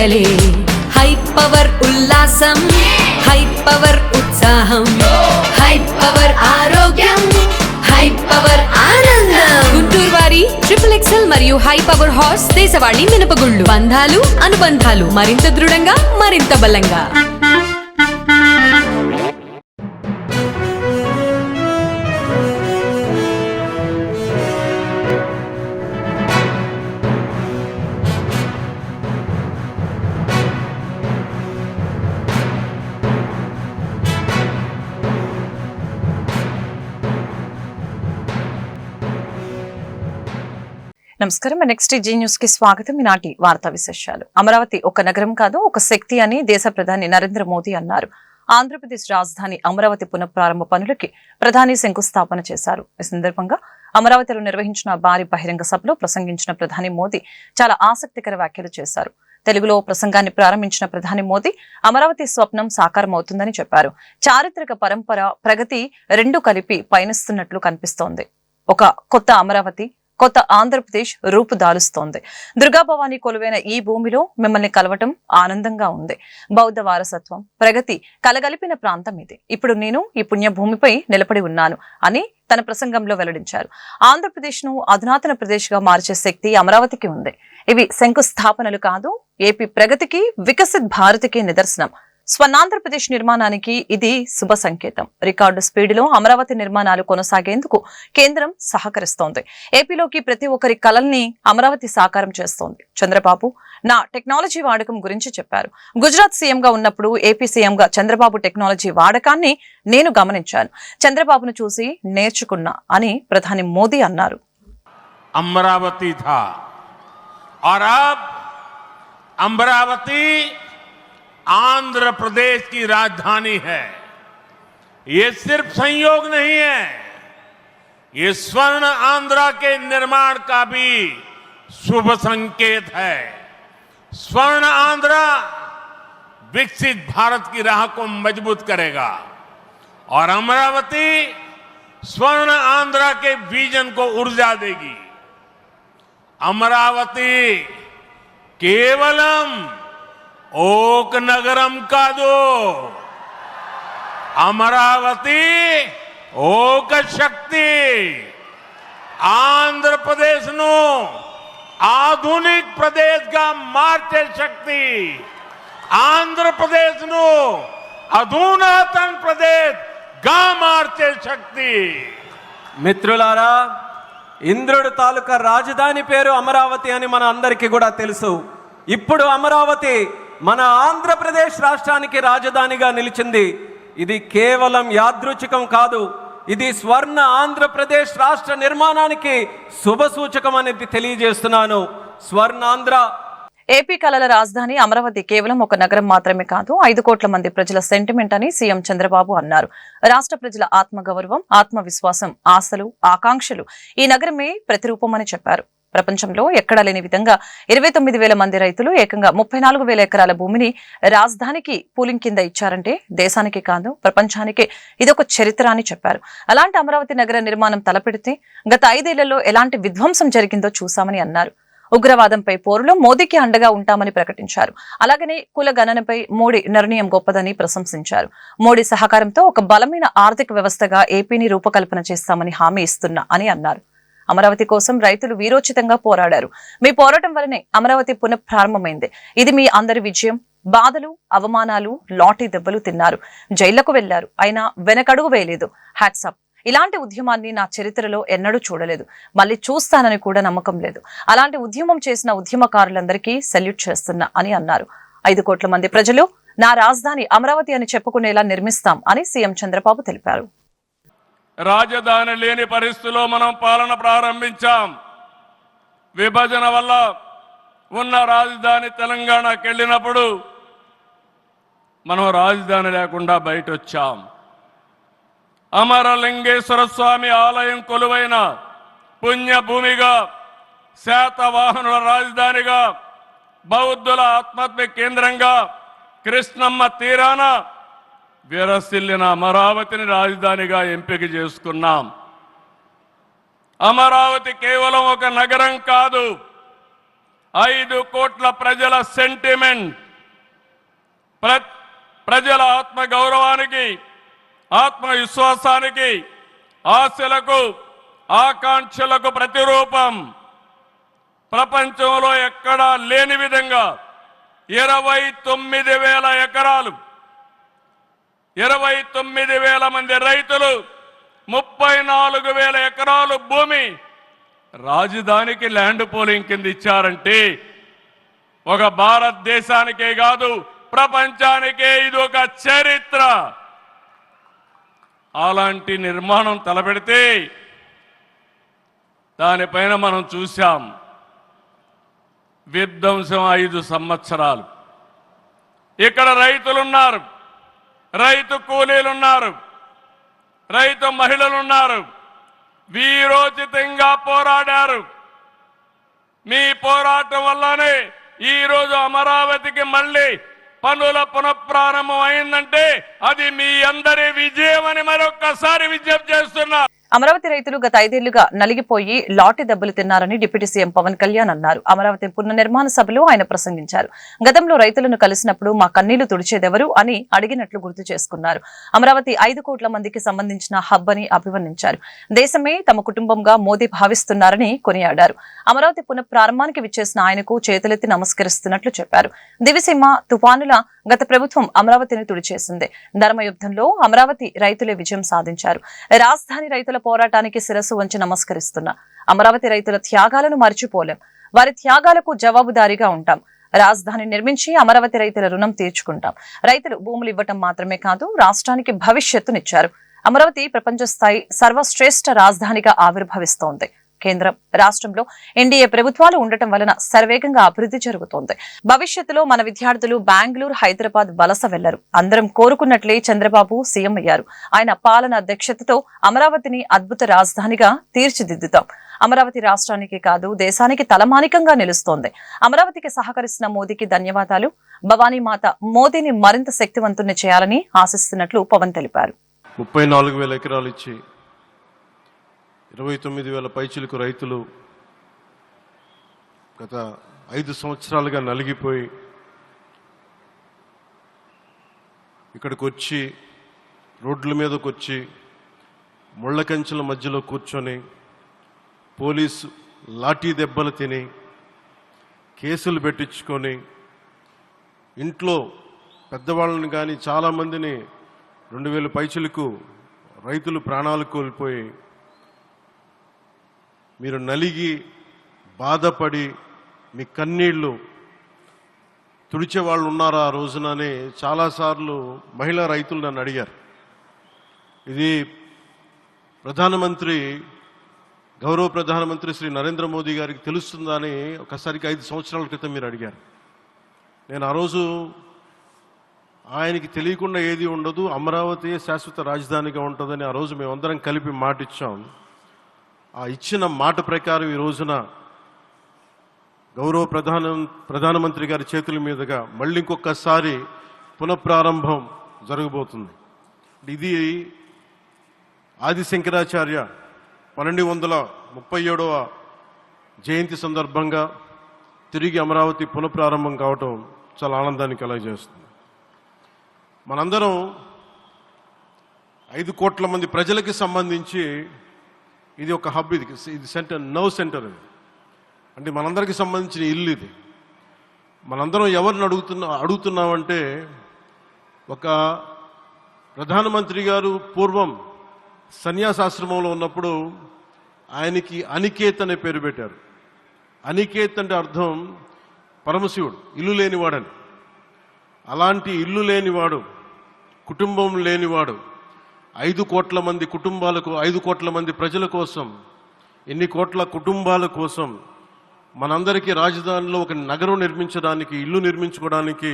పండగలే high power ఉల్లాసం high power ఉత్సాహం high power ఆరోగ్యం హై పవర్ ఆనందం గుంటూరు వారి XXL మరియు హై పవర్ హార్స్ దేశవాళీ మినపగుళ్ళు బంధాలు అనుబంధాలు మరింత దృఢంగా మరింత బలంగా. నమస్కారం. నెక్స్ట్ జీ న్యూస్ కి స్వాగతం. ఈనాటి వార్తా విశేషాలు. అమరావతి ఒక నగరం కాదు, ఒక శక్తి అని దేశ ప్రధాని నరేంద్ర మోదీ అన్నారు. ఆంధ్రప్రదేశ్ రాజధాని అమరావతి పునఃప్రారంభ పనులకి ప్రధాని శంకుస్థాపన చేశారు. ఈ సందర్భంగా అమరావతిలో నిర్వహించిన భారీ బహిరంగ సభలో ప్రసంగించిన ప్రధాని మోదీ చాలా ఆసక్తికర వ్యాఖ్యలు చేశారు. తెలుగులో ప్రసంగాన్ని ప్రారంభించిన ప్రధాని మోదీ అమరావతి స్వప్నం సాకారం అవుతుందని చెప్పారు. చారిత్రక పరంపర, ప్రగతి రెండు కలిపి పయనిస్తున్నట్లు కనిపిస్తోంది. ఒక కొత్త అమరావతి, కొత్త ఆంధ్రప్రదేశ్ రూపుదాలుస్తోంది. దుర్గాభవాని కొలువైన ఈ భూమిలో మిమ్మల్ని కలవటం ఆనందంగా ఉంది. బౌద్ధ వారసత్వం, ప్రగతి కలగలిపిన ప్రాంతం ఇది. ఇప్పుడు నేను ఈ పుణ్యభూమిపై నిలబడి ఉన్నాను అని తన ప్రసంగంలో వెల్లడించారు. ఆంధ్రప్రదేశ్ ను అధునాతన ప్రదేశ్ గా మార్చే శక్తి అమరావతికి ఉంది. ఇవి శంకుస్థాపనలు కాదు, ఏపీ ప్రగతికి, వికసిత్ భారత్కి నిదర్శనం. స్వర్ణాంధ్రప్రదేశ్ నిర్మాణానికి ఇది శుభ సంకేతం. రికార్డు స్పీడ్లో అమరావతి నిర్మాణాలు కొనసాగేందుకు కేంద్రం సహకరిస్తోంది. ఏపీలోకి ప్రతి ఒక్కరి కలల్ని అమరావతి సాకారం చేస్తోంది. చంద్రబాబు నా టెక్నాలజీ వాడకం గురించి చెప్పారు. గుజరాత్ సీఎంగా ఉన్నప్పుడు ఏపీ సీఎంగా చంద్రబాబు టెక్నాలజీ వాడకాన్ని నేను గమనించాను. చంద్రబాబును చూసి నేర్చుకున్నా అని ప్రధాని మోదీ అన్నారు. అమరావతి థా और अब अमरावती आंध्र प्रदेश की राजधानी है. ये सिर्फ संयोग नहीं है, ये स्वर्ण आंध्रा के निर्माण का भी शुभ संकेत है. स्वर्ण आंध्रा विकसित भारत की राह को मजबूत करेगा और अमरावती स्वर्ण आंध्रा के विजन को ऊर्जा देगी. अमरावती केवलम ओक नगरम कादु, अमरावती ओक शक्ति आंध्र प्रदेश नु आधुनिक प्रदेश का मार्चे शक्ति, आंध्र प्रदेश नु अधुनातन प्रदेश गा मार्चे शक्ति. మిత్రులారా, ఇంద్రుడు తాలూకా రాజధాని పేరు అమరావతి అని మన అందరికీ కూడా తెలుసు. ఇప్పుడు అమరావతి మన ఆంధ్రప్రదేశ్ రాష్ట్రానికి రాజధానిగా నిలిచింది. ఇది కేవలం యాదృచ్ఛికం కాదు, ఇది స్వర్ణ ఆంధ్రప్రదేశ్ రాష్ట్ర నిర్మాణానికి శుభ సూచకం అనేది తెలియజేస్తున్నాను. స్వర్ణాంధ్ర ఏపీ కళల రాజధాని అమరావతి కేవలం ఒక నగరం మాత్రమే కాదు, 5 కోట్ల మంది ప్రజల సెంటిమెంట్ అని సీఎం చంద్రబాబు అన్నారు. రాష్ట్ర ప్రజల ఆత్మగౌరవం, ఆత్మవిశ్వాసం, ఆశలు, ఆకాంక్షలు ఈ నగరమే ప్రతిరూపమని చెప్పారు. ప్రపంచంలో ఎక్కడా లేని విధంగా 29,000 మంది రైతులు ఏకంగా 34,000 ఎకరాల భూమిని రాజధానికి పూలింగ్ కింద ఇచ్చారంటే దేశానికి కాదు, ప్రపంచానికే ఇదొక చరిత్ర అని చెప్పారు. అలాంటి అమరావతి నగర నిర్మాణం తలపెడితే గత 5 ఏళ్లలో ఎలాంటి విధ్వంసం జరిగిందో చూశామని అన్నారు. ఉగ్రవాదంపై పోరులో మోదీకి అండగా ఉంటామని ప్రకటించారు. అలాగనే కుల గణనపై మోడీ నిర్ణయం గొప్పదని ప్రశంసించారు. మోడీ సహకారంతో ఒక బలమైన ఆర్థిక వ్యవస్థగా ఏపీని రూపకల్పన చేస్తామని హామీ ఇస్తున్నా అని అన్నారు. అమరావతి కోసం రైతులు వీరోచితంగా పోరాడారు. మీ పోరాటం వల్లనే అమరావతి పునఃప్రారంభమైంది. ఇది మీ అందరి విజయం. బాధలు, అవమానాలు, లాఠీ దెబ్బలు తిన్నారు, జైళ్లకు వెళ్లారు, అయినా వెనకడుగు వేయలేదు. హ్యాట్సాప్. ఇలాంటి ఉద్యమాన్ని నా చరిత్రలో ఎన్నడూ చూడలేదు, మళ్ళీ చూస్తానని కూడా నమ్మకం లేదు. అలాంటి ఉద్యమం చేసిన ఉద్యమకారులందరికీ సెల్యూట్ చేస్తున్నా అని అన్నారు. 5 కోట్ల మంది ప్రజలు నా రాజధాని అమరావతి అని చెప్పుకునేలా నిర్మిస్తాం అని సీఎం చంద్రబాబు తెలిపారు. రాజధాని లేని పరిస్థితుల్లో మనం పాలన ప్రారంభించాం. విభజన వల్ల ఉన్న రాజధాని తెలంగాణకి వెళ్ళినప్పుడు మనం రాజధాని లేకుండా బయట వచ్చాం. అమరలింగేశ్వర స్వామి ఆలయం కొలువైన పుణ్యభూమిగా, శాతవాహనుల రాజధానిగా, బౌద్ధుల ఆత్మహత్య కేంద్రంగా, కృష్ణమ్మ తీరాన విరసిల్లిన అమరావతిని రాజధానిగా ఎంపిక చేసుకున్నాం. అమరావతి కేవలం ఒక నగరం కాదు, 5 కోట్ల ప్రజల సెంటిమెంట్, ప్రజల ఆత్మ గౌరవానికి, ఆత్మవిశ్వాసానికి, ఆశలకు, ఆకాంక్షలకు ప్రతిరూపం. ప్రపంచంలో ఎక్కడా లేని విధంగా 29,000 ఎకరాలు, 29,000 మంది రైతులు, 34,000 ఎకరాలు భూమి రాజధానికి ల్యాండ్ పోలింగ్ కింద ఇచ్చారంటే ఒక భారతదేశానికే కాదు ప్రపంచానికే ఇది ఒక చరిత్ర. అలాంటి నిర్మాణం తలపెడితే దానిపైన మనం చూశాం విధ్వంసం 5 సంవత్సరాలు. ఇక్కడ రైతులున్నారు, రైతు కూలీలున్నారు, రైతు మహిళలున్నారు, వీరోచితంగా పోరాడారు. మీ పోరాటం వల్లనే ఈరోజు అమరావతికి మళ్ళీ పనుల పునఃప్రారంభం అయిందంటే అది మీ అందరి విజయమని మరొక్కసారి విజ్ఞప్తి చేస్తున్నా. అమరావతి రైతులు గత 5 ఏళ్లుగా నలిగిపోయి లాటి దెబ్బలు తిన్నారని డిప్యూటీ సీఎం పవన్ కళ్యాణ్ అన్నారు. అమరావతి పునర్నిర్మాణ సభలో ఆయన ప్రసంగించారు. గతంలో రైతులను కలిసినప్పుడు మా కన్నీళ్లు తుడిచేదెవరు అని అడిగినట్లు గుర్తు చేసుకున్నారు. అమరావతి 5 కోట్ల మందికి సంబంధించిన హబ్ అని అభివర్ణించారు. దేశమే తమ కుటుంబంగా మోదీ భావిస్తున్నారని కొనియాడారు. అమరావతి పునఃప్రారంభానికి విచ్చేసిన ఆయనకు చేతులెత్తి నమస్కరిస్తున్నట్లు చెప్పారు. దివిసీమ తుఫానుల గత ప్రభుత్వం అమరావతిని తుడిచేసింది. ధర్మయుద్ధంలో అమరావతి రైతులే విజయం సాధించారు. రాజధాని రైతుల పోరాటానికి శిరస్సు వంచి నమస్కరిస్తున్నా. అమరావతి రైతుల త్యాగాలను మర్చిపోలేం. వారి త్యాగాలకు జవాబుదారీగా ఉంటాం. రాజధాని నిర్మించి అమరావతి రైతుల రుణం తీర్చుకుంటాం. రైతులు భూములు ఇవ్వటం మాత్రమే కాదు, రాష్ట్రానికి భవిష్యత్తునిచ్చారు. అమరావతి ప్రపంచ స్థాయి సర్వశ్రేష్ఠ రాజధానిగా ఆవిర్భవిస్తోంది. కేంద్రం, రాష్ట్రంలో ఎన్డీఏ ప్రభుత్వాలు ఉండటం వలన శరవేగంగా అభివృద్ధి జరుగుతోంది. భవిష్యత్తులో మన విద్యార్థులు బెంగళూరు, హైదరాబాద్ వలస వెళ్లరు. అందరం కోరుకున్నట్లే చంద్రబాబు సీఎం అయ్యారు. ఆయన పాలన దక్షతతో అమరావతిని అద్భుత రాజధానిగా తీర్చిదిద్దుతాం. అమరావతి రాష్ట్రానికి కాదు, దేశానికి తలమానికంగా నిలుస్తోంది. అమరావతికి సహకరిస్తున్న మోదీకి ధన్యవాదాలు. భవానీ మాత మోదీని మరింత శక్తివంతుని చేయాలని ఆశిస్తున్నట్లు పవన్ తెలిపారు. 34,000 ఎకరాలు ఇచ్చి 29,000 పైచిలకు రైతులు గత 5 సంవత్సరాలుగా నలిగిపోయి ఇక్కడికి వచ్చి రోడ్ల మీదకి వచ్చి ముళ్ళ కంచెల మధ్యలో కూర్చొని పోలీసు లాఠీ దెబ్బలు తిని కేసులు పెట్టించుకొని ఇంట్లో పెద్దవాళ్ళని కానీ చాలామందిని 2,000 పైచిలకు రైతులు ప్రాణాలు కోల్పోయి మీరు నలిగి బాధపడి మీ కన్నీళ్లు తుడిచే వాళ్ళు ఉన్నారా ఆ రోజునని చాలాసార్లు మహిళా రైతులు నన్ను అడిగారు. ఇది గౌరవ ప్రధానమంత్రి శ్రీ నరేంద్ర మోదీ గారికి తెలుస్తుందా అని ఒకసారికి 5 సంవత్సరాల క్రితం మీరు అడిగారు. నేను ఆ రోజు ఆయనకి తెలియకుండా ఏది ఉండదు, అమరావతి శాశ్వత రాజధానిగా ఉంటుందని ఆ రోజు మేమందరం కలిపి మాట ఇచ్చాం. ఆ ఇచ్చిన మాట ప్రకారం ఈ రోజున గౌరవ ప్రధానమంత్రి గారి చేతుల మీదుగా మళ్ళీ ఇంకొకసారి పునఃప్రారంభం జరగబోతుంది. ఇది ఆది శంకరాచార్య 1237వ జయంతి సందర్భంగా తిరిగి అమరావతి పునఃప్రారంభం కావటం చాలా ఆనందాన్ని కలగజేస్తుంది. మనందరం 5 కోట్ల మంది ప్రజలకి సంబంధించి ఇది ఒక హబ్, ఇది సెంటర్, నర్వ్ సెంటర్. ఇది అంటే మనందరికి సంబంధించిన ఇల్లు. ఇది మనందరం ఎవరిని అడుగుతున్నామంటే ఒక ప్రధానమంత్రి గారు పూర్వం సన్యాసాశ్రమంలో ఉన్నప్పుడు ఆయనకి అనికేత్ అనే పేరు పెట్టారు. అనికేత్ అంటే అర్థం పరమశివుడు, ఇల్లు లేనివాడని. అలాంటి ఇల్లు లేనివాడు, కుటుంబం లేనివాడు 5 కోట్ల మంది కుటుంబాలకు, 5 కోట్ల మంది ప్రజల కోసం, ఎన్ని కోట్ల కుటుంబాల కోసం మనందరికీ రాజధానిలో ఒక నగరం నిర్మించడానికి, ఇల్లు నిర్మించుకోవడానికి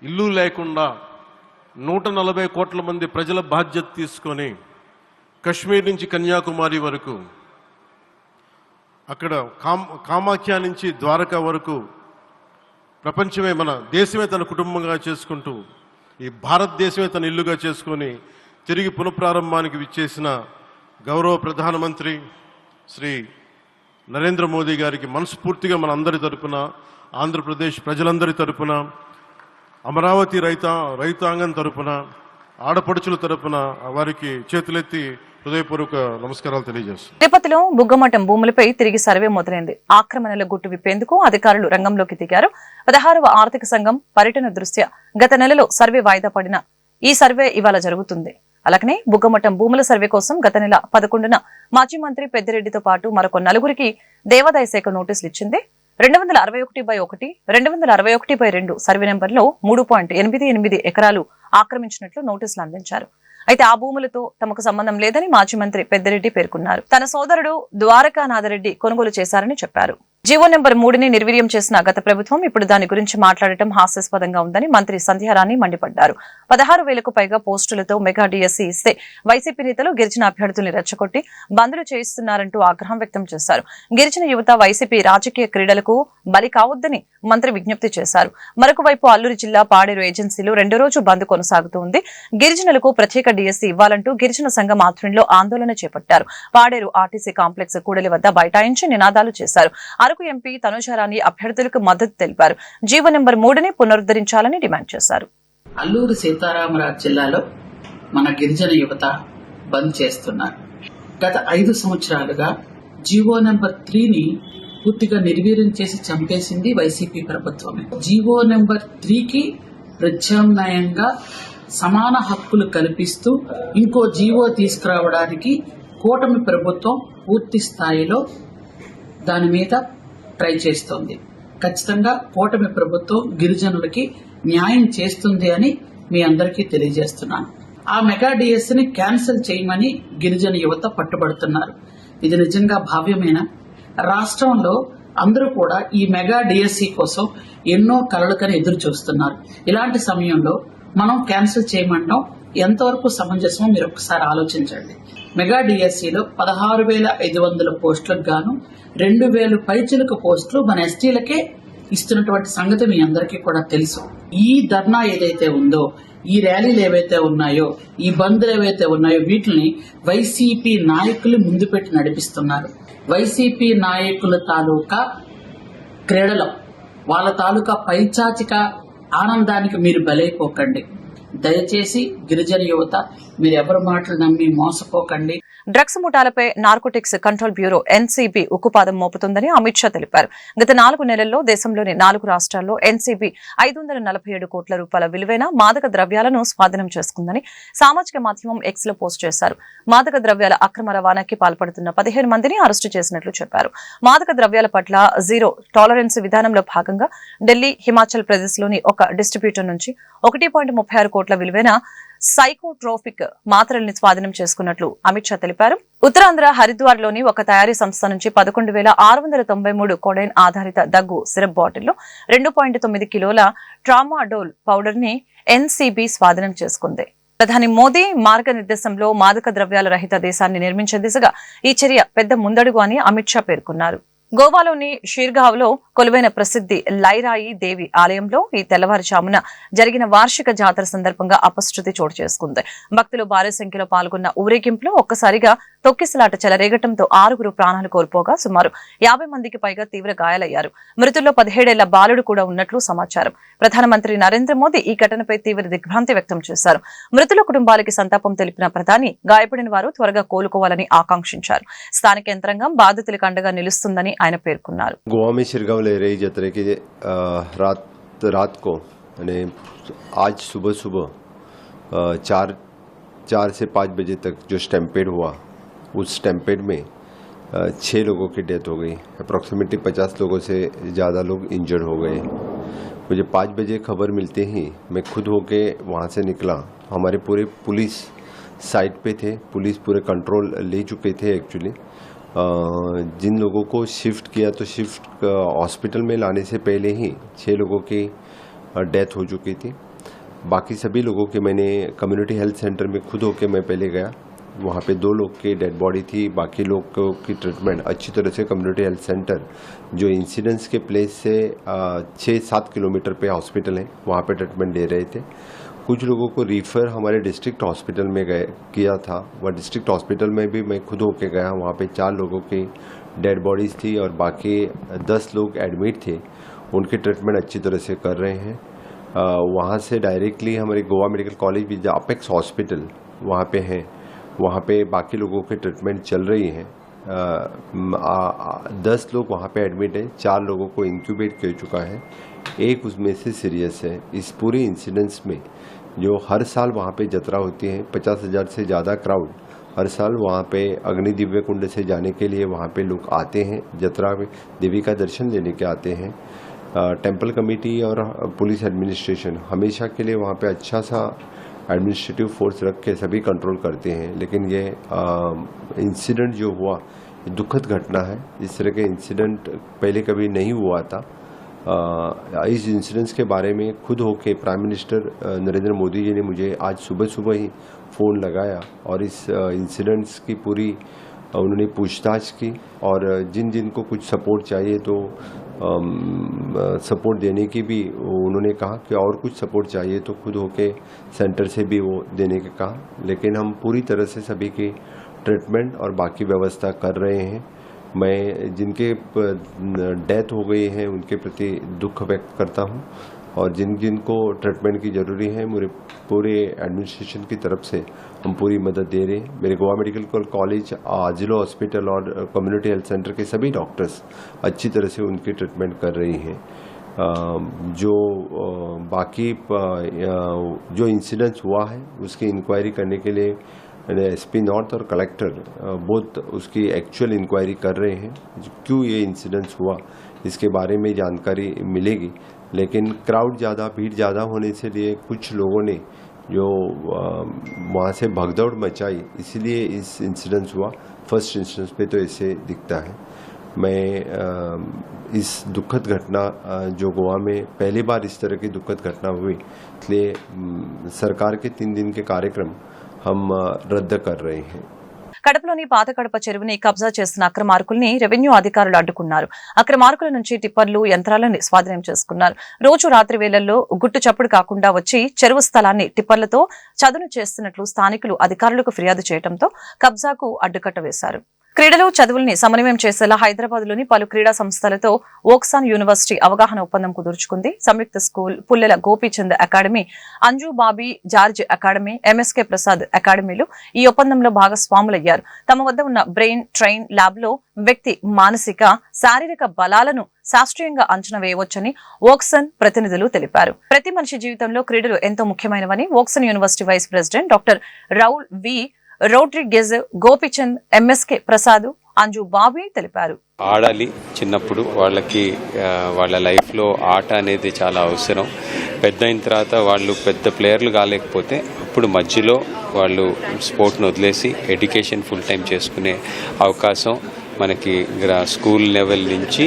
ఇల్లు లేకుండా 140 కోట్ల మంది ప్రజల బాధ్యత తీసుకొని కశ్మీర్ నుంచి కన్యాకుమారి వరకు, అక్కడ కామాఖ్య నుంచి ద్వారకా వరకు ప్రపంచమే, మన దేశమే తన కుటుంబంగా చేసుకుంటూ ఈ భారతదేశమే తన ఇల్లుగా చేసుకొని తిరిగి పునఃప్రారంభానికి విచ్చేసిన గౌరవ ప్రధానమంత్రి శ్రీ నరేంద్ర మోదీ గారికి మనస్ఫూర్తిగా మన అందరి తరపున, ఆంధ్రప్రదేశ్ ప్రజలందరి తరపున, అమరావతి రైతాంగం తరపున, ఆడపడుచుల తరపున వారికి చేతులెత్తి హృదయపూర్వక నమస్కారాలు తెలియజేస్తున్నాను. తిరుపతిలో బుగ్గమఠం భూములపై తిరిగి సర్వే మొదలైంది. ఆక్రమణల గుట్టు విప్పేందుకు అధికారులు రంగంలోకి దిగారు. 16వ ఆర్థిక సంఘం పర్యటన దృష్ట్యా గత నెలలో సర్వే వాయిదా పడిన ఈ సర్వే ఇవాళ జరుగుతుంది. అలాగనే బుగ్గమఠం భూముల సర్వే కోసం గత నెల 11న మాజీ మంత్రి పెద్దిరెడ్డితో పాటు మరొక నలుగురికి దేవాదాయ శాఖ నోటీసులు ఇచ్చింది. 261/1, 261/2 సర్వే నెంబర్లో 3.88 ఎకరాలు ఆక్రమించినట్లు నోటీసులు అందించారు. అయితే ఆ భూములతో తమకు సంబంధం లేదని మాజీ మంత్రి పెద్దిరెడ్డి పేర్కొన్నారు. తన సోదరుడు ద్వారకానాథరెడ్డి కొనుగోలు చేశారని చెప్పారు. జీవో నెంబర్ 3ని నిర్వీర్యం చేసిన గత ప్రభుత్వం ఇప్పుడు దాని గురించి మాట్లాడటం హాస్యాస్పదంగా ఉందని మంత్రి సంధ్యారాణి మండిపడ్డారు. 16,000కు పైగా పోస్టులతో మెగా డిఎస్సీ ఇస్తే వైసీపీ నేతలు గిరిజన అభ్యర్థుల్ని రెచ్చగొట్టి బంద్లు చేయిస్తున్నారంటూ ఆగ్రహం వ్యక్తం చేశారు. గిరిజన యువత వైసీపీ రాజకీయ క్రీడలకు బలి కావద్దని మంత్రి విజ్ఞప్తి చేశారు. మరొక వైపు అల్లూరు జిల్లా పాడేరు ఏజెన్సీలో 2వ రోజు బంద్ కొనసాగుతోంది. గిరిజనులకు ప్రత్యేక డిఎస్సీ ఇవ్వాలంటూ గిరిజన సంఘం ఆధ్వర్యంలో ఆందోళన చేపట్టారు. పాడేరు ఆర్టీసీ కాంప్లెక్స్ కూడలి వద్ద బైఠాయించి నినాదాలు చేశారు. అరకు ఎంపీ తనుజారాణి అభ్యర్థులకు మద్దతు తెలిపారు. జీవో నెంబర్ 3ని పునరుద్ధరించాలని డిమాండ్ చేశారు. అల్లూరు సీతారామరాజు జిల్లాలో మన గిరిజన యువత బంద్ చేస్తున్నారు. గత 5 సంవత్సరాలుగా జీవో నెంబర్ 3ని పూర్తిగా నిర్వీర్యం చేసి చంపేసింది వైసీపీ ప్రభుత్వమే. జీవో నెంబర్ 3కి ప్రత్యామ్నాయంగా సమాన హక్కులు కల్పిస్తూ ఇంకో జీవో తీసుకురావడానికి కూటమి ప్రభుత్వం పూర్తి స్థాయిలో దాని మీద ట్రై చేస్తోంది. ఖచ్చితంగా కూటమి ప్రభుత్వం గిరిజనులకి న్యాయం చేస్తుంది అని మీ అందరికీ తెలియజేస్తున్నాను. ఆ మెగా డిఎస్సీని క్యాన్సిల్ చేయమని గిరిజన యువత పట్టుబడుతున్నారు. ఇది నిజంగా భావ్యమేనా? రాష్ట్రంలో అందరూ కూడా ఈ మెగా డిఎస్సీ కోసం ఎన్నో కలలకని ఎదురు చూస్తున్నారు. ఇలాంటి సమయంలో మనం క్యాన్సిల్ చేయమంటాం ఎంతవరకు సమంజసమో మీరు ఒకసారి ఆలోచించండి. మెగా డిఎస్సీలో 16,500 పోస్టులకు గాను 2,000 పైచిలుక పోస్టులు మన ఎస్టీలకే ఇస్తున్నటువంటి సంగతి మీ అందరికీ కూడా తెలుసు. ఈ ధర్నా ఏదైతే ఉందో, ఈ ర్యాలీలు ఏవైతే ఉన్నాయో, ఈ బంద్లు ఏవైతే ఉన్నాయో వీటిని వైసీపీ నాయకులు ముందు పెట్టి నడిపిస్తున్నారు. వైసీపీ నాయకుల తాలూకా క్రీడలో వాళ్ళ తాలూకా పైచాచిక ఆనందానికి మీరు బలైపోకండి. దయచేసి గిరిజన యువత మీరు ఎవరి మాటలు నమ్మి మోసపోకండి. డ్రగ్స్ ముఠాలపై నార్కోటిక్స్ కంట్రోల్ బ్యూరో ఎన్సీబీ ఉక్కుపాదం మోపుతుందని అమిత్ షా తెలిపారు. గత 4 నెలల్లో దేశంలోని 4 రాష్ట్రాల్లో ఎన్సీబీ 547 కోట్ల రూపాయల విలువైన మాదక ద్రవ్యాలను స్వాధీనం చేసుకుందని సామాజిక మాధ్యమం ఎక్స్ లో పోస్ట్ చేశారు. మాదక ద్రవ్యాల అక్రమ రవాణాకి పాల్పడుతున్న 15 మందిని అరెస్టు చేసినట్లు చెప్పారు. మాదక ద్రవ్యాల పట్ల జీరో టాలరెన్స్ విధానంలో భాగంగా ఢిల్లీ, హిమాచల్ ప్రదేశ్ లోని ఒక డిస్ట్రిబ్యూటర్ నుంచి 1.36 కోట్ల విలువైన సైకోట్రోపిక్ మాత్రల్ని స్వాధీనం చేసుకున్నట్లు అమిత్ షా తెలిపారు. ఉత్తరాంధ్ర హరిద్వార్ లోని ఒక తయారీ సంస్థ నుంచి 11,693 కోడైన్ ఆధారిత దగ్గు సిరప్ బాటిల్లో 2.9 కిలోల ట్రామాడోల్ పౌడర్ ని ఎన్సీబీ స్వాధీనం చేసుకుంది. ప్రధాని మోదీ మార్గనిర్దేశంలో మాదక ద్రవ్యాల రహిత దేశాన్ని నిర్మించే దిశగా ఈ చర్య పెద్ద ముందడుగు అని అమిత్ షా పేర్కొన్నారు. గోవాలోని షీర్గావ్ లో కొలువైన ప్రసిద్ధి లైరాయి దేవి ఆలయంలో ఈ తెల్లవారుజామున జరిగిన వార్షిక జాతర సందర్భంగా అపశృతి చోటు చేసుకుంది. భక్తులు భారీ సంఖ్యలో పాల్గొన్న ఊరేగింపులో ఒక్కసారిగా తొక్కిసలాట చెలరేగటంతో 6 ప్రాణాలు కోల్పోగా సుమారు 50 మందికి పైగా తీవ్ర గాయాలయ్యారు. మృతుల్లో 17 ఏళ్ల బాలుడు కూడా ఉన్నట్లు సమాచారం. ప్రధానమంత్రి నరేంద్ర మోదీ ఈ ఘటనపై తీవ్ర దిగ్భ్రాంతి వ్యక్తం చేశారు. మృతుల కుటుంబాలకి సంతాపం తెలిపిన ప్రధాని గాయపడిన వారు త్వరగా కోలుకోవాలని ఆకాంక్షించారు. స్థానిక యంత్రాంగం బాధితులకు అండగా నిలుస్తుందని ఆయన పేర్కొన్నారు. गोवा में शिरगांव ले रही यात्रा की रात को आज सुबह 4 से 5 बजे तक जो स्टैम्पेड हुआ, उस स्टैम्पेड में 6 लोगों की डेथ हो गई. अप्रॉक्सीमेटली 50 लोगों से ज़्यादा लोग इंजर्ड हो गए. मुझे 5 बजे खबर मिलते ही मैं खुद होके वहाँ से निकला. हमारे पूरे पुलिस साइट पे थे, पुलिस पूरे कंट्रोल ले चुके थे. एक्चुअली जिन लोगों को शिफ्ट किया तो शिफ्ट हॉस्पिटल में लाने से पहले ही 6 लोगों की डेथ हो चुकी थी. बाकी सभी लोगों के मैंने कम्युनिटी हेल्थ सेंटर में खुद होके मैं पहले गया. वहाँ पे 2 लोग की डेड बॉडी थी. बाकी लोग की ट्रीटमेंट अच्छी तरह से कम्युनिटी हेल्थ सेंटर जो इंसिडेंट्स के प्लेस से 6-7 किलोमीटर पे हॉस्पिटल है, वहाँ पे ट्रीटमेंट दे रहे थे. कुछ लोगों को रिफ़र हमारे डिस्ट्रिक्ट हॉस्पिटल में किया था. वह डिस्ट्रिक्ट हॉस्पिटल में भी मैं खुद होके गया. वहाँ पे 4 लोगों की डेड बॉडीज़ थी और बाकी 10 लोग एडमिट थे, उनके ट्रीटमेंट अच्छी तरह से कर रहे हैं। वहाँ से डायरेक्टली हमारे गोवा मेडिकल कॉलेज भी अपेक्स हॉस्पिटल वहाँ पे हैं, वहाँ पे बाकी लोगों के ट्रीटमेंट चल रही हैं। 10 लोग वहाँ पे एडमिट हैं, 4 लोगों को इंक्यूबेट कर चुका है, एक उसमें से सीरियस है। इस पूरी इंसिडेंट्स में जो हर साल वहाँ पे जत्रा होती है, 50,000 से ज़्यादा क्राउड हर साल वहाँ पे अग्नि दिव्य कुंड से जाने के लिए वहाँ पे लोग आते हैं, जत्रा में देवी का दर्शन लेने के आते हैं। टेम्पल कमेटी और पुलिस एडमिनिस्ट्रेशन हमेशा के लिए वहाँ पे अच्छा सा एडमिनिस्ट्रेटिव फोर्स रख के सभी कंट्रोल करते हैं, लेकिन ये इंसिडेंट जो हुआ ये दुखद घटना है। इस तरह के इंसिडेंट पहले कभी नहीं हुआ था। इस इंसिडेंट्स के बारे में खुद होके प्राइम मिनिस्टर नरेंद्र मोदी जी ने मुझे आज सुबह सुबह ही फ़ोन लगाया और इस इंसिडेंट्स की पूरी उन्होंने पूछताछ की और जिन जिन को कुछ सपोर्ट चाहिए तो सपोर्ट देने की भी उन्होंने कहा कि और कुछ सपोर्ट चाहिए तो खुद होके सेंटर से भी वो देने के कहा। लेकिन हम पूरी तरह से सभी की ट्रीटमेंट और बाकी व्यवस्था कर रहे हैं। मैं जिनके डेथ हो गई है उनके प्रति दुख व्यक्त करता हूं और जिन जिन को ट्रीटमेंट की ज़रूरी है मेरे पूरे एडमिनिस्ट्रेशन की तरफ से हम पूरी मदद दे रहे हैं। मेरे गोवा मेडिकल कॉलेज, जिला हॉस्पिटल और कम्युनिटी हेल्थ सेंटर के सभी डॉक्टर्स अच्छी तरह से उनकी ट्रीटमेंट कर रही हैं। जो बाकी जो इंसिडेंट्स हुआ है उसकी इंक्वायरी करने के लिए एसपी नॉर्थ और कलेक्टर बोथ उसकी एक्चुअल इंक्वायरी कर रहे हैं। क्यों ये इंसिडेंट्स हुआ इसके बारे में जानकारी मिलेगी, लेकिन क्राउड ज़्यादा, भीड़ ज़्यादा होने से लिए कुछ लोगों ने जो वहाँ से भगदौड़ मचाई, इसलिए इस इंसिडेंट्स हुआ। फर्स्ट इंसिडेंस पे तो ऐसे दिखता है। मैं इस दुखद घटना जो गोवा में पहली बार इस तरह की दुखद घटना हुई, इसलिए सरकार के 3 दिन के कार्यक्रम हम रद्द कर रहे हैं। కడపలోని పాత కడప చెరువుని కబ్జా చేస్తున్న అక్రమార్కుల్ని రెవెన్యూ అధికారులు అడ్డుకున్నారు. అక్రమార్కుల నుంచి టిప్పర్లు, యంత్రాలను స్వాధీనం చేసుకున్నారు. రోజు రాత్రి వేళల్లో గుట్టు చప్పుడు కాకుండా వచ్చి చెరువు స్థలాన్ని టిప్పర్లతో చదును చేస్తున్నట్లు స్థానికులు అధికారులకు ఫిర్యాదు చేయడంతో కబ్జాకు అడ్డుకట్ట వేశారు. క్రీడలు, చదువుల్ని సమన్వయం చేసేలా హైదరాబాద్ లోని పలు క్రీడా సంస్థలతో ఓక్సాన్ యూనివర్సిటీ అవగాహన ఒప్పందం కుదుర్చుకుంది. సంయుక్త school, Pullela Gopichand academy, Anju Bobby George academy, MSK Prasad అకాడమీలు ఈ ఒప్పందంలో భాగస్వాములయ్యారు. తమ వద్ద ఉన్న బ్రెయిన్ ట్రైన్ ల్యాబ్ లో వ్యక్తి మానసిక, శారీరక బలాలను శాస్త్రీయంగా అంచనా వేయవచ్చని ఓక్సన్ ప్రతినిధులు తెలిపారు. ప్రతి మనిషి జీవితంలో క్రీడలు ఎంతో ముఖ్యమైనవని Woxsen university vice president doctor Raul V Rodriguez, Gopichand, MSK Prasad, Anju Bobby తెలిపారు. ఆడాలి చిన్నప్పుడు వాళ్ళకి వాళ్ళ లైఫ్లో ఆట అనేది చాలా అవసరం. పెద్ద అయిన తర్వాత వాళ్ళు పెద్ద ప్లేయర్లు కాలేకపోతే అప్పుడు మధ్యలో వాళ్ళు స్పోర్ట్ను వదిలేసి ఎడ్యుకేషన్ ఫుల్ టైం చేసుకునే అవకాశం మనకి స్కూల్ లెవెల్ నుంచి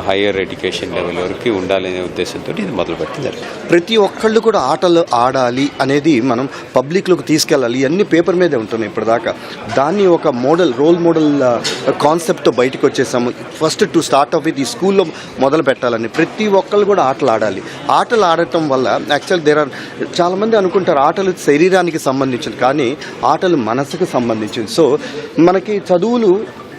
హైయర్ ఎడ్యుకేషన్ లెవెల్ వరకు ఉండాలనే ఉద్దేశంతో ఇది మొదలుపెట్టింది. ప్రతి ఒక్కళ్ళు కూడా ఆటలు ఆడాలి అనేది మనం పబ్లిక్లోకి తీసుకెళ్ళాలి. ఇవన్నీ పేపర్ మీదే ఉంటున్నాయి ఇప్పటిదాకా. దాన్ని ఒక రోల్ మోడల్ కాన్సెప్ట్తో బయటకు వచ్చేసాము. ఫస్ట్ టు స్టార్ట్ ఆఫ్ ఇది స్కూల్లో మొదలు పెట్టాలని. ప్రతి ఒక్కళ్ళు కూడా ఆటలు ఆడాలి. ఆటలు ఆడటం వల్ల యాక్చువల్ చాలామంది అనుకుంటారు ఆటలు శరీరానికి సంబంధించింది, కానీ ఆటలు మనసుకు సంబంధించింది. సో మనకి చదువులు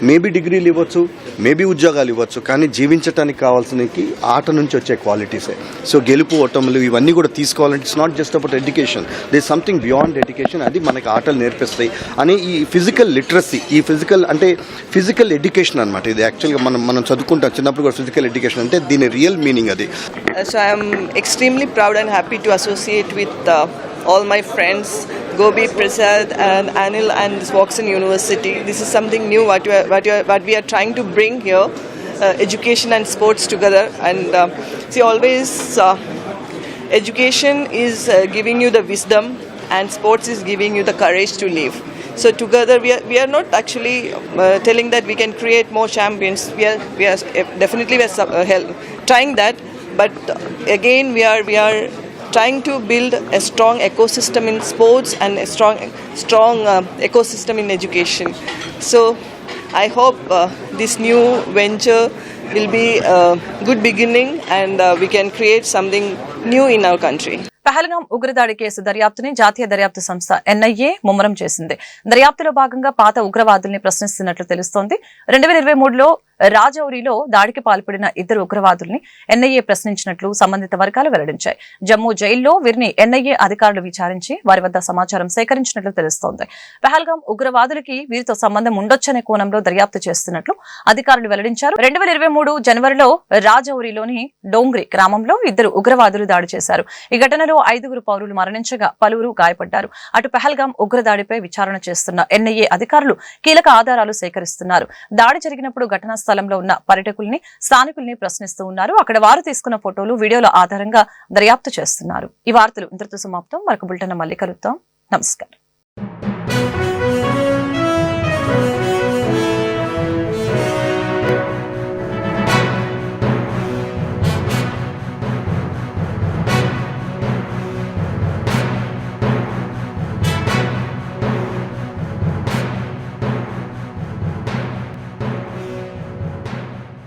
మేబీ డిగ్రీలు ఇవ్వచ్చు, మేబీ ఉద్యోగాలు ఇవ్వచ్చు, కానీ జీవించడానికి కావాల్సినవి ఆట నుంచి వచ్చే క్వాలిటీసే. సో గెలుపు, ఓటములు ఇవన్నీ కూడా తీసుకోవాలంటే it's not just about education, they is something beyond education. అది మనకి ఆటలు నేర్పిస్తాయి అని ఈ ఫిజికల్ లిటరసీ, ఈ ఫిజికల్ ఎడ్యుకేషన్ అనమాట. ఇది యాక్చువల్గా మనం చదువుకుంటాం చిన్నప్పుడు కూడా ఫిజికల్ ఎడ్యుకేషన్ అంటే దీని రియల్ మీనింగ్ అది. So I'm extremely proud and happy to associate with all my friends, Gopi, Prasad and Anil and Oxford University. This is something new what we are trying to bring here, education and sports together. And see, always education is giving you the wisdom and sports is giving you the courage to live. So together we are not actually telling that we can create more champions. We are definitely trying that, but again we are trying to build a strong ecosystem in sports and a strong ecosystem in education. So I hope this new venture will be a good beginning and we can create something new in our country. Pahalgam ఉగ్రదాడి కేసు దర్యాప్తుని జాతీయ దర్యాప్తు సంస్థ NIA ముమ్మరం చేసింది. దర్యాప్తులో భాగంగా పాత ఉగ్రవాదుల్ని ప్రశ్నిస్తున్నట్లు తెలుస్తోంది. 2023లో రాజౌరిలో దాడికి పాల్పడిన 2 ఉగ్రవాదుల్ని ఎన్ఐఏ ప్రశ్నించినట్లు సంబంధిత వర్గాలు వెల్లడించాయి. జమ్మూ జైల్లో వీరిని ఎన్ఐఏ అధికారులు విచారించి వారి వద్ద సమాచారం సేకరించినట్లు తెలుస్తోంది. పహల్గాం ఉగ్రవాదులకి వీరితో సంబంధం ఉండొచ్చనే కోణంలో దర్యాప్తు చేస్తున్నట్లు అధికారులు వెల్లడించారు. 2023 జనవరిలో రాజౌరిలోని డోంగ్రి గ్రామంలో 2 ఉగ్రవాదులు దాడి చేశారు. ఈ ఘటనలో 5 పౌరులు మరణించగా పలువురు గాయపడ్డారు. అటు పహల్గాం ఉగ్రదాడిపై విచారణ చేస్తున్న ఎన్ఐఏ అధికారులు కీలక ఆధారాలు సేకరిస్తున్నారు. దాడి జరిగినప్పుడు ఘటనా స్థలంలో ఉన్న పర్యాటకుల్ని స్థానికుల్ని ప్రశ్నిస్తూ ఉన్నారు. అక్కడ వారు తీసుకున్న ఫోటోలు వీడియోల ఆధారంగా దర్యాప్తు చేస్తున్నారు. ఈ వార్తలు ఇంతటితో సమాప్తం. మరొక బులెటిన్ మళ్ళీ కలుద్దాం. నమస్కారం.